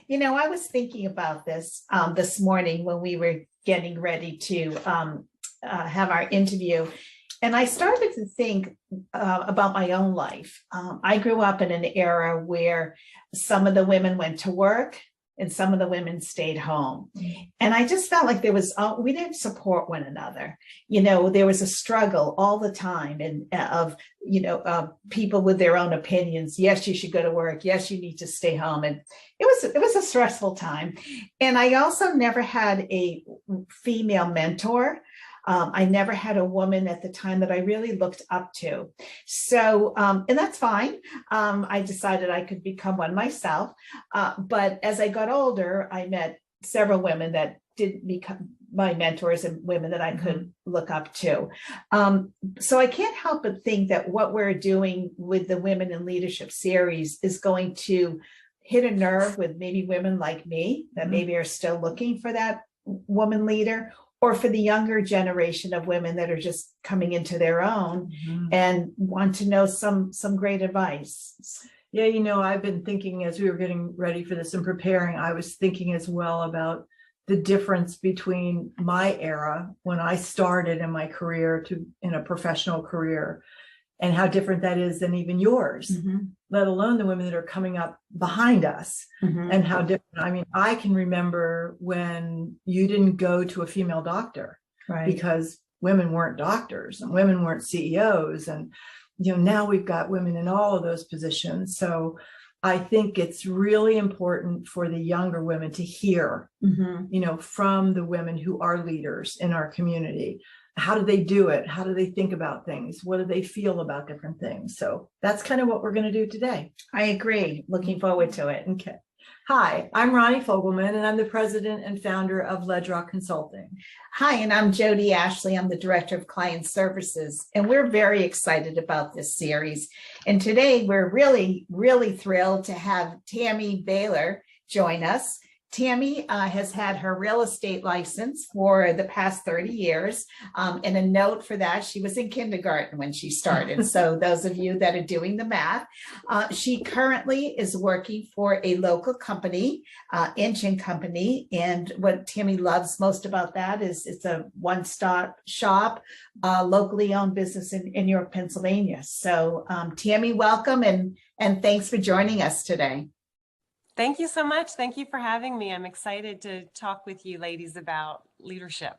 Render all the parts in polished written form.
I was thinking about this morning when we were getting ready to have our interview, and I started to think about my own life. I grew up in an era where some of the women went to work and some of the women stayed home. And I just felt like we didn't support one another. There was a struggle all the time of people with their own opinions. Yes, you should go to work. Yes, you need to stay home. And it was a stressful time. And I also never had a female mentor. I never had a woman at the time that I really looked up to. So, and that's fine. I decided I could become one myself. But as I got older, I met several women that did become my mentors and women that I could look up to. So I can't help but think that what we're doing with the Women in Leadership series is going to hit a nerve with maybe women like me that maybe are still looking for that woman leader, or for the younger generation of women that are just coming into their own and want to know some great advice. Yeah, I've been thinking as we were getting ready for this and preparing, I was thinking as well about the difference between my era when I started in my career in a professional career, and how different that is than even yours, let alone the women that are coming up behind us, and how different. I mean, I can remember when you didn't go to a female doctor, right? Because women weren't doctors and women weren't CEOs. And, now we've got women in all of those positions. So I think it's really important for the younger women to hear, from the women who are leaders in our community. How do they do it? How do they think about things? What do they feel about different things? So that's kind of what we're going to do today. I agree. Looking forward to it. Okay. Hi, I'm Ronnie Fogelman, and I'm the president and founder of Ledrock Consulting. Hi, and I'm Jody Ashley. I'm the director of client services, and we're very excited about this series. And today we're really, really thrilled to have Tami Behler join us. Tami has had her real estate license for the past 30 years. And a note for that, she was in kindergarten when she started. So those of you that are doing the math, she currently is working for a local company, Inch & Company. And what Tami loves most about that is it's a one-stop shop, locally owned business in New York, Pennsylvania. So Tami, welcome and thanks for joining us today. Thank you so much. Thank you for having me. I'm excited to talk with you ladies about leadership.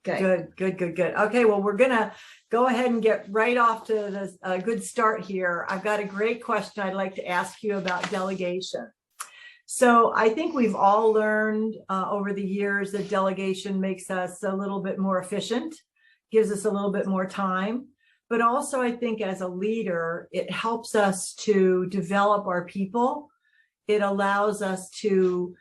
Good. Okay, well, we're going to go ahead and get right off to a good start here. I've got a great question I'd like to ask you about delegation. So I think we've all learned over the years that delegation makes us a little bit more efficient, gives us a little bit more time. But also I think as a leader, it helps us to develop our people. It allows us to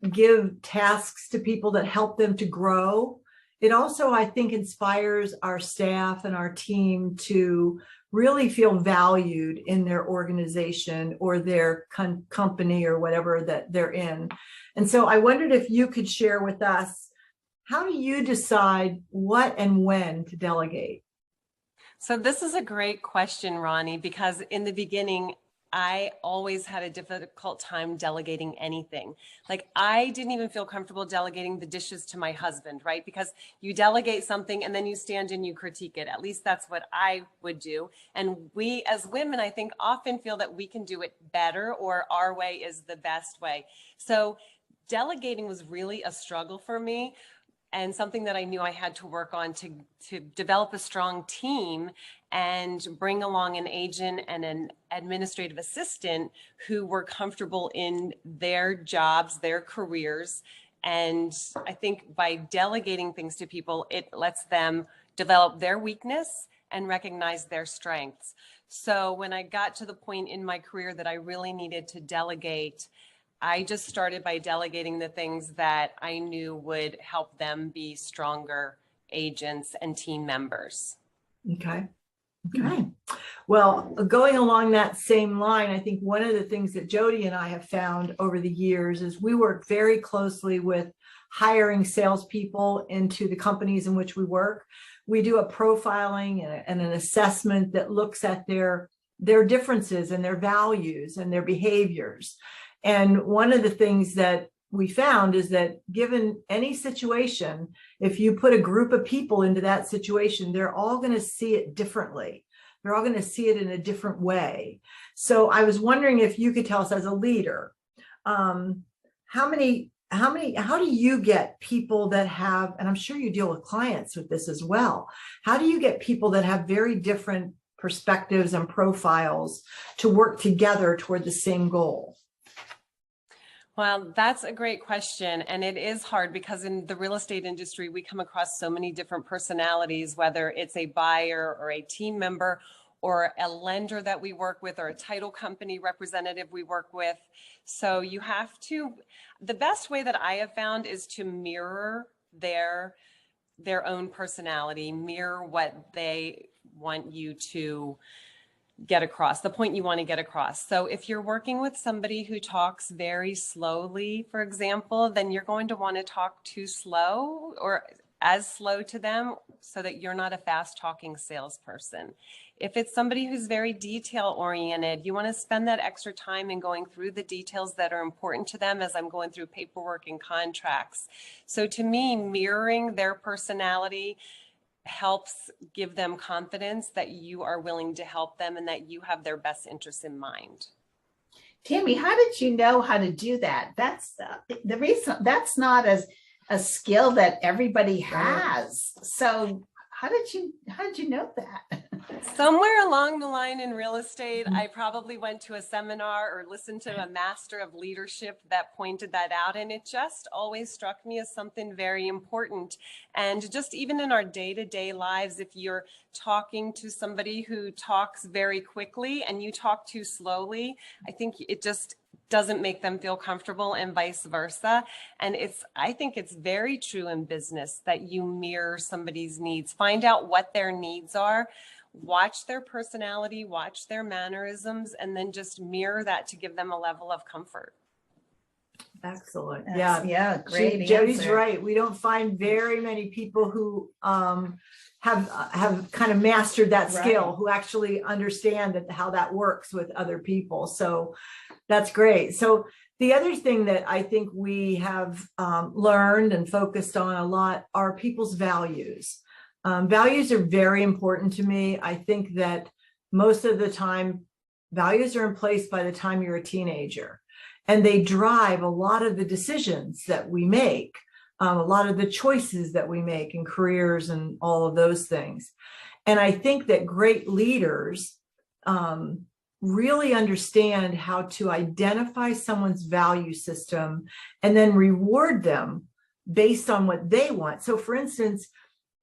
give tasks to people that help them to grow. It also, I think, inspires our staff and our team to really feel valued in their organization or their company or whatever that they're in. And so I wondered if you could share with us, how do you decide what and when to delegate? So this is a great question, Ronnie, because in the beginning, I always had a difficult time delegating anything. Like I didn't even feel comfortable delegating the dishes to my husband, right? Because you delegate something and then you stand and you critique it. At least that's what I would do. And we as women, I think, often feel that we can do it better or our way is the best way. So delegating was really a struggle for me, and something that I knew I had to work on to develop a strong team and bring along an agent and an administrative assistant who were comfortable in their jobs, their careers. And I think by delegating things to people, it lets them develop their weakness and recognize their strengths. So when I got to the point in my career that I really needed to delegate, I just started by delegating the things that I knew would help them be stronger agents and team members. Okay. Well, going along that same line, I think one of the things that Jody and I have found over the years is we work very closely with hiring salespeople into the companies in which we work. We do a profiling and an assessment that looks at their differences and their values and their behaviors. And one of the things that we found is that given any situation, if you put a group of people into that situation, they're all going to see it differently. They're all going to see it in a different way. So I was wondering if you could tell us as a leader, how do you get people that have, and I'm sure you deal with clients with this as well, how do you get people that have very different perspectives and profiles to work together toward the same goal? Well, that's a great question. And it is hard because in the real estate industry, we come across so many different personalities, whether it's a buyer or a team member or a lender that we work with or a title company representative we work with. So you have to, the best way that I have found is to mirror their own personality, mirror what they want you to get across, the point you want to get across. So if you're working with somebody who talks very slowly, for example, then you're going to want to talk too slow or as slow to them so that you're not a fast talking salesperson. If it's somebody who's very detail oriented, you want to spend that extra time in going through the details that are important to them as I'm going through paperwork and contracts. So to me, mirroring their personality helps give them confidence that you are willing to help them and that you have their best interests in mind. Tami, how did you know how to do that? That's the reason. That's not as a skill that everybody has. So how did you know that? Somewhere along the line in real estate, I probably went to a seminar or listened to a master of leadership that pointed that out. And it just always struck me as something very important. And just even in our day-to-day lives, if you're talking to somebody who talks very quickly and you talk too slowly, I think it just doesn't make them feel comfortable and vice versa. And I think it's very true in business that you mirror somebody's needs, find out what their needs are, watch their personality, watch their mannerisms, and then just mirror that to give them a level of comfort. Excellent. Yeah, great. Jody's answer. right. We don't find very many people who have kind of mastered that skill, Right. who actually understand how that works with other people. So that's great. So the other thing that I think we have learned and focused on a lot are people's values. Values are very important to me. I think that most of the time, values are in place by the time you're a teenager, and they drive a lot of the decisions that we make, a lot of the choices that we make in careers and all of those things. And I think that great leaders really understand how to identify someone's value system and then reward them based on what they want. So for instance,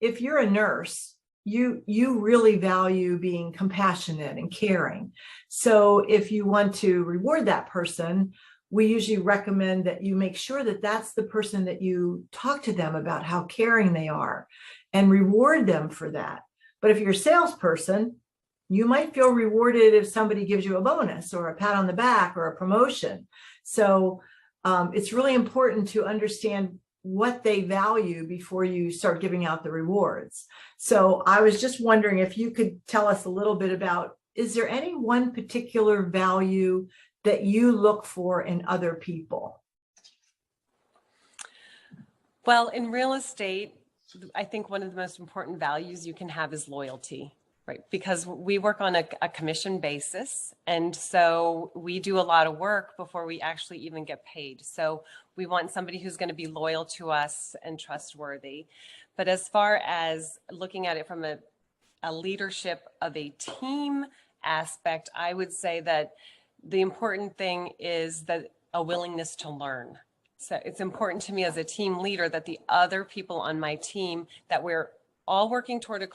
if you're a nurse, you really value being compassionate and caring. So if you want to reward that person, we usually recommend that you make sure that that's the person that you talk to them about how caring they are and reward them for that. But if you're a salesperson, you might feel rewarded if somebody gives you a bonus or a pat on the back or a promotion. So it's really important to understand what they value before you start giving out the rewards. So I was just wondering if you could tell us a little bit about, is there any one particular value that you look for in other people? Well, in real estate, I think one of the most important values you can have is loyalty. Right, because we work on a commission basis. And so we do a lot of work before we actually even get paid. So we want somebody who's going to be loyal to us and trustworthy. But as far as looking at it from a leadership of a team aspect, I would say that the important thing is that a willingness to learn. So it's important to me as a team leader that the other people on my team, that we're all working toward a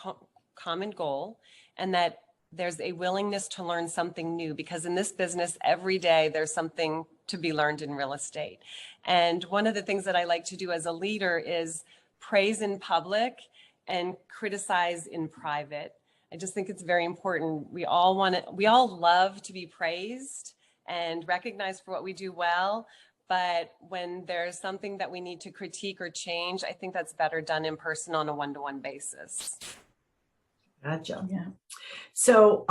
common goal, and that there's a willingness to learn something new, because in this business, every day there's something to be learned in real estate. And one of the things that I like to do as a leader is praise in public and criticize in private. I just think it's very important. We all love to be praised and recognized for what we do well. But when there's something that we need to critique or change, I think that's better done in person on a one-to-one basis. Gotcha. Yeah. So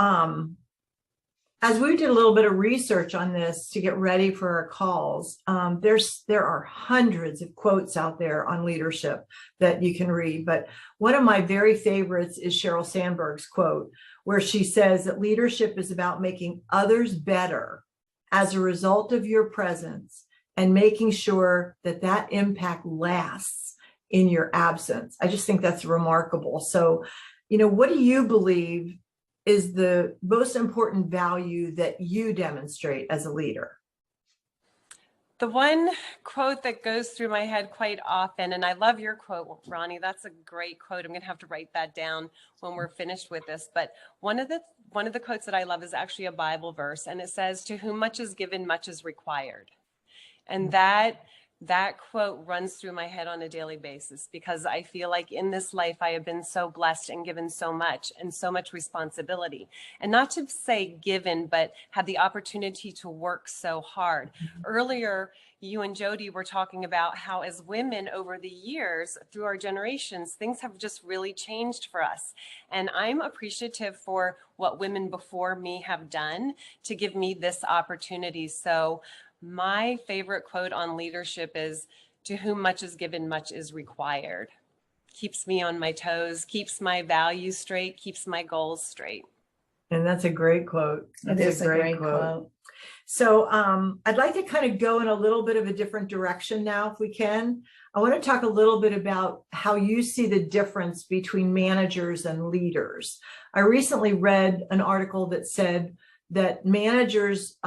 as we did a little bit of research on this to get ready for our calls, there are hundreds of quotes out there on leadership that you can read. But one of my very favorites is Sheryl Sandberg's quote, where she says that leadership is about making others better as a result of your presence and making sure that that impact lasts in your absence. I just think that's remarkable. So, what do you believe is the most important value that you demonstrate as a leader? The one quote that goes through my head quite often, and I love your quote, Ronnie, that's a great quote. I'm going to have to write that down when we're finished with this. But one of the quotes that I love is actually a Bible verse, and it says, "To whom much is given, much is required." And that quote runs through my head on a daily basis, because I feel like in this life I have been so blessed and given so much and so much responsibility. And not to say given, but had the opportunity to work so hard. Earlier, you and Jody were talking about how as women over the years, through our generations, things have just really changed for us. And I'm appreciative for what women before me have done to give me this opportunity. So my favorite quote on leadership is, "To whom much is given, much is required." Keeps me on my toes, keeps my values straight, keeps my goals straight. And that's a great quote. It is a great quote. So I'd like to kind of go in a little bit of a different direction now, if we can. I want to talk a little bit about how you see the difference between managers and leaders. I recently read an article that said that managers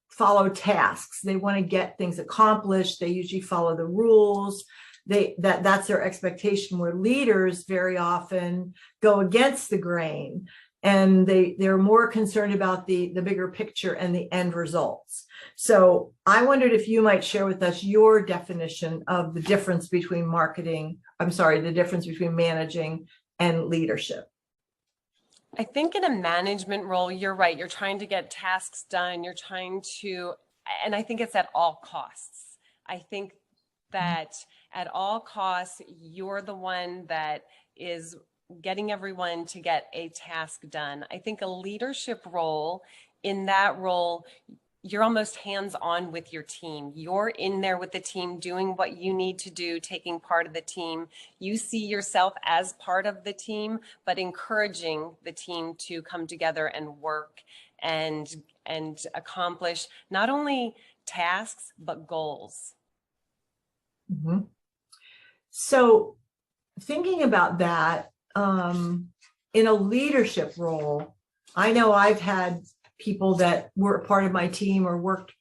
follow tasks. They want to get things accomplished. They usually follow the rules. That's their expectation, where leaders very often go against the grain, and they're more concerned about the bigger picture and the end results. So I wondered if you might share with us your definition of the difference between the difference between managing and leadership. I think in a management role, you're right. You're trying to get tasks done. And I think it's at all costs. I think that at all costs, you're the one that is getting everyone to get a task done. I think a leadership role, in that role, you're almost hands-on with your team. You're in there with the team, doing what you need to do, taking part of the team. You see yourself as part of the team, but encouraging the team to come together and work and accomplish not only tasks, but goals. Mm-hmm. So thinking about that, in a leadership role, I know I've had people that were part of my team or worked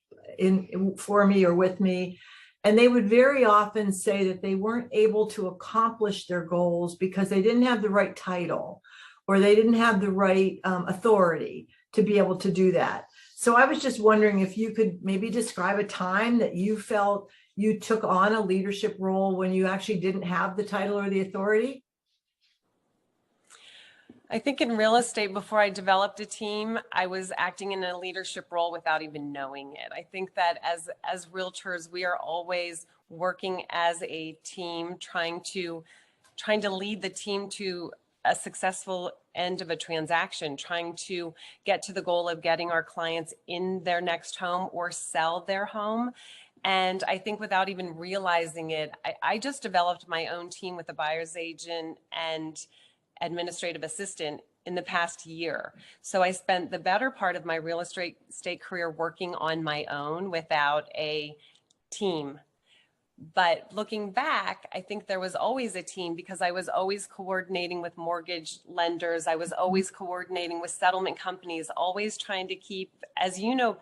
for me or with me, and they would very often say that they weren't able to accomplish their goals because they didn't have the right title or they didn't have the right authority to be able to do that. So I was just wondering if you could maybe describe a time that you felt you took on a leadership role when you actually didn't have the title or the authority. I think in real estate, before I developed a team, I was acting in a leadership role without even knowing it. I think that as realtors, we are always working as a team, trying to lead the team to a successful end of a transaction, trying to get to the goal of getting our clients in their next home or sell their home. And I think without even realizing it, I just developed my own team with a buyer's agent and administrative assistant in the past year. So I spent the better part of my real estate career working on my own without a team. But looking back, I think there was always a team, because I was always coordinating with mortgage lenders. I was always coordinating with settlement companies, always trying to keep, as you know,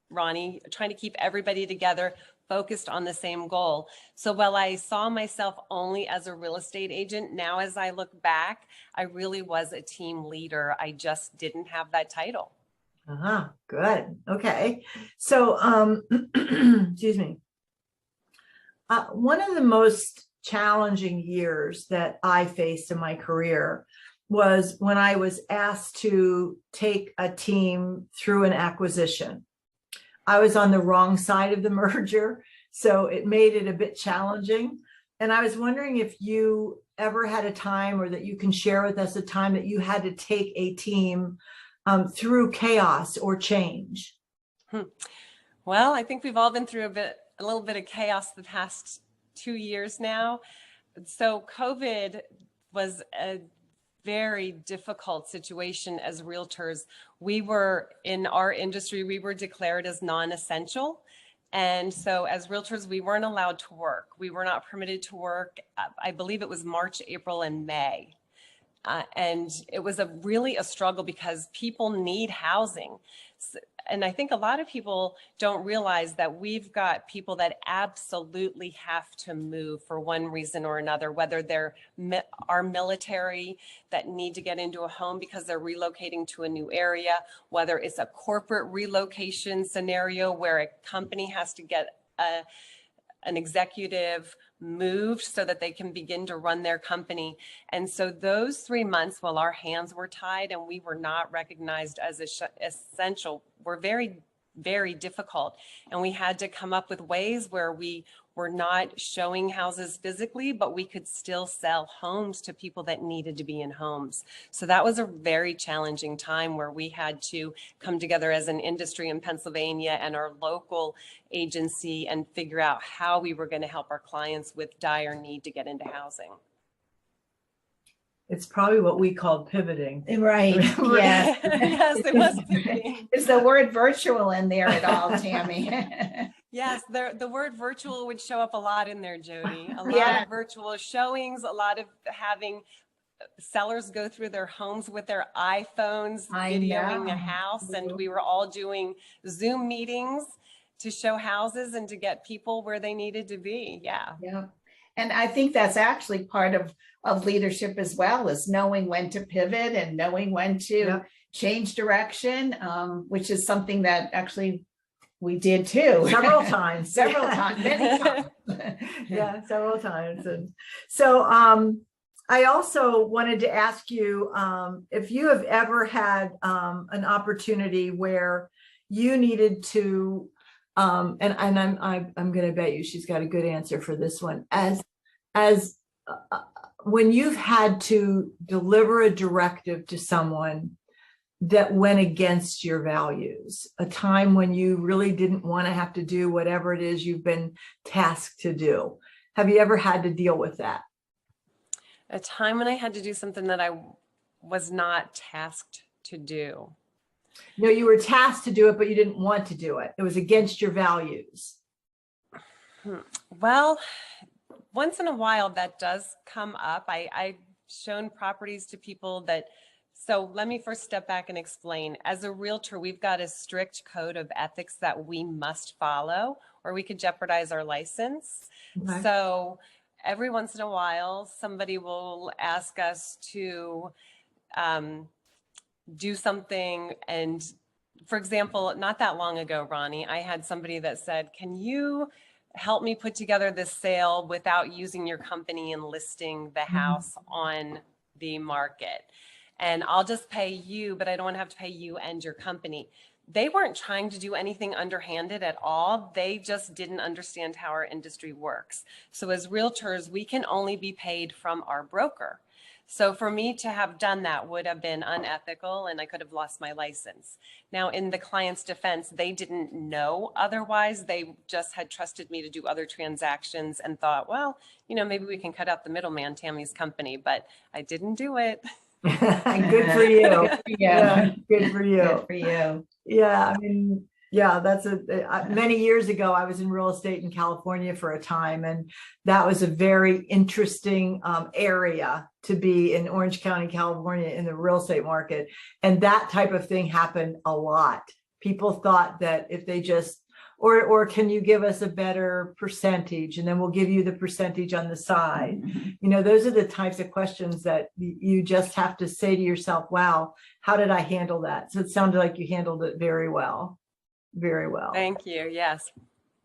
Ronnie, trying to keep everybody together, focused on the same goal. So while I saw myself only as a real estate agent, now as I look back, I really was a team leader. I just didn't have that title. Good. Okay. So, excuse me. One of the most challenging years that I faced in my career was when I was asked to take a team through an acquisition. I was on the wrong side of the merger, so it made it a bit challenging. And I was wondering if you ever had a time, or that you can share with us a time that you had to take a team through chaos or change? Well, I think we've all been through a little bit of chaos the past 2 years now. So COVID was a very difficult situation as realtors. We were, in our industry, we were declared as non-essential. And so as realtors, we weren't allowed to work. We were not permitted to work. I believe it was March, April, and May. And it was really a struggle because people need housing. And I think a lot of people don't realize that we've got people that absolutely have to move for one reason or another, whether they're our military that need to get into a home because they're relocating to a new area, whether it's a corporate relocation scenario where a company has to get an executive moved so that they can begin to run their company. And so those 3 months while our hands were tied and we were not recognized as essential were very, very difficult. And we had to come up with ways where we were not showing houses physically, but we could still sell homes to people that needed to be in homes. So that was a very challenging time where we had to come together as an industry in Pennsylvania and our local agency and figure out how we were going to help our clients with dire need to get into housing. It's probably what we called pivoting. Right. Yes. Yes, it was pivoting. Is the word virtual in there at all, Tami? Yes, the word virtual would show up a lot in there, Jody. A lot Yeah. of virtual showings, a lot of having sellers go through their homes with their iPhones, videoing a house, and we were all doing Zoom meetings to show houses and to get people where they needed to be. Yeah. Yeah. And I think that's actually part of leadership as well, is knowing when to pivot and knowing when to change direction, which is something that actually we did too. Several times. Several times, many times. Yeah, several times. And so I also wanted to ask you if you have ever had an opportunity where you needed to, and I'm going to bet you she's got a good answer for this one, as when you've had to deliver a directive to someone that went against your values, a time when you really didn't want to have to do whatever it is you've been tasked to do. Have you ever had to deal with that? A time when I had to do something that I was not tasked to do. No, you were tasked to do it, but you didn't want to do it. It was against your values. Well, once in a while that does come up. I've shown properties to people that, so let me first step back and explain. As a realtor, we've got a strict code of ethics that we must follow, or we could jeopardize our license. Okay. So every once in a while, somebody will ask us to do something. And for example, not that long ago, Ronnie, I had somebody that said, can you help me put together this sale without using your company and listing the house on the market? And I'll just pay you, but I don't want to have to pay you and your company. They weren't trying to do anything underhanded at all. They just didn't understand how our industry works. So as realtors, we can only be paid from our broker. So for me to have done that would have been unethical and I could have lost my license. Now, in the client's defense, they didn't know otherwise. They just had trusted me to do other transactions and thought, well, you know, maybe we can cut out the middleman, Tami's company, but I didn't do it. Good for you. Yeah. Good for you. Good for you. Yeah, I mean, yeah, that's many years ago, I was in real estate in California for a time, and that was a very interesting area to be in Orange County, California, in the real estate market. And that type of thing happened a lot. People thought that if they just, or can you give us a better percentage, and then we'll give you the percentage on the side. You know, those are the types of questions that you just have to say to yourself, wow, how did I handle that? So it sounded like you handled it very well. Very well. Thank you. Yes.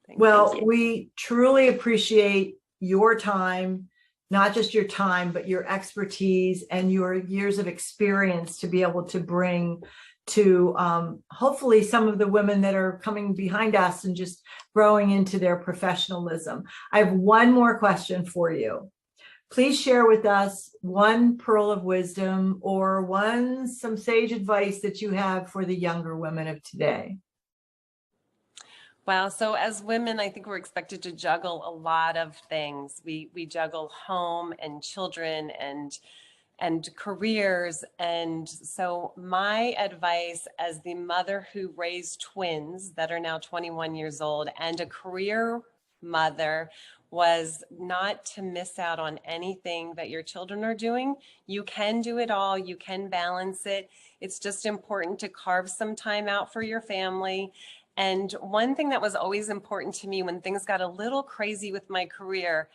Thank Well, you. we truly appreciate your time, not just your time, but your expertise and your years of experience to be able to bring to hopefully some of the women that are coming behind us and just growing into their professionalism. I have one more question for you. please share with us one pearl of wisdom or some sage advice that you have for the younger women of today. Wow. So as women, I think we're expected to juggle a lot of things. We juggle home and children and careers. And so my advice as the mother who raised twins that are now 21 years old and a career mother was not to miss out on anything that your children are doing. You can do it all. You can balance it. It's just important to carve some time out for your family. And one thing that was always important to me when things got a little crazy with my career,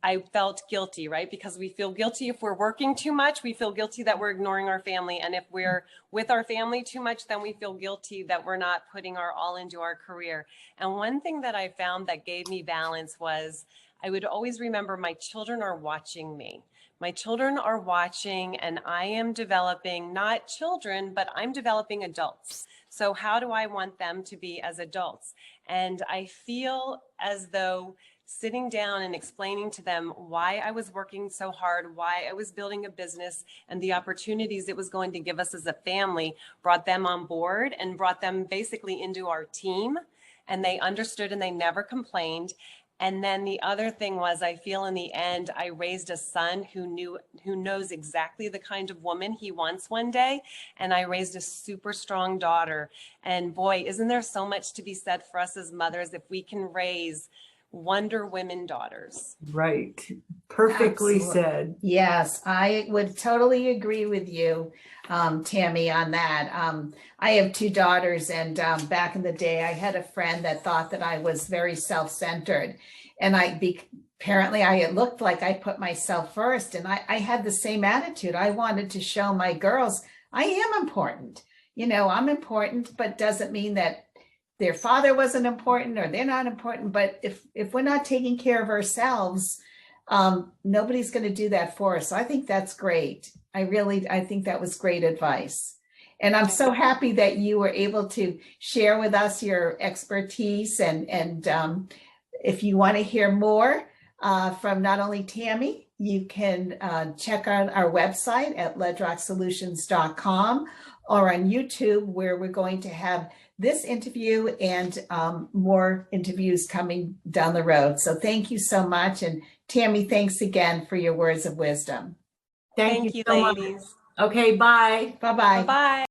I felt guilty, right? Because we feel guilty if we're working too much. We feel guilty that we're ignoring our family. And if we're with our family too much, then we feel guilty that we're not putting our all into our career. And one thing that I found that gave me balance was I would always remember my children are watching me. My children are watching, and I am developing not children, but I'm developing adults. So how do I want them to be as adults? And I feel as though sitting down and explaining to them why I was working so hard, why I was building a business, and the opportunities it was going to give us as a family brought them on board and brought them basically into our team. And they understood and they never complained. And then the other thing was, I feel in the end, I raised a son who knows exactly the kind of woman he wants one day. And I raised a super strong daughter. And boy, isn't there so much to be said for us as mothers if we can raise Wonder Women daughters. Right. Perfectly Absolutely. said. Yes, I would totally agree with you, Tammy, on that. I have two daughters, and back in the day, I had a friend that thought that I was very self-centered, and apparently it looked like I put myself first, and I had the same attitude. I wanted to show my girls I am important. You know, I'm important, but doesn't mean that their father wasn't important or they're not important. But if we're not taking care of ourselves, nobody's going to do that for us. So I think that's great. I think that was great advice. And I'm so happy that you were able to share with us your expertise. And if you want to hear more from not only Tammy, you can check out our website at ledrocksolutions.com or on YouTube, where we're going to have this interview and more interviews coming down the road. So thank you so much. And Tammy, thanks again for your words of wisdom. Thank you you, so ladies. much. Okay, bye. Bye-bye. Bye-bye.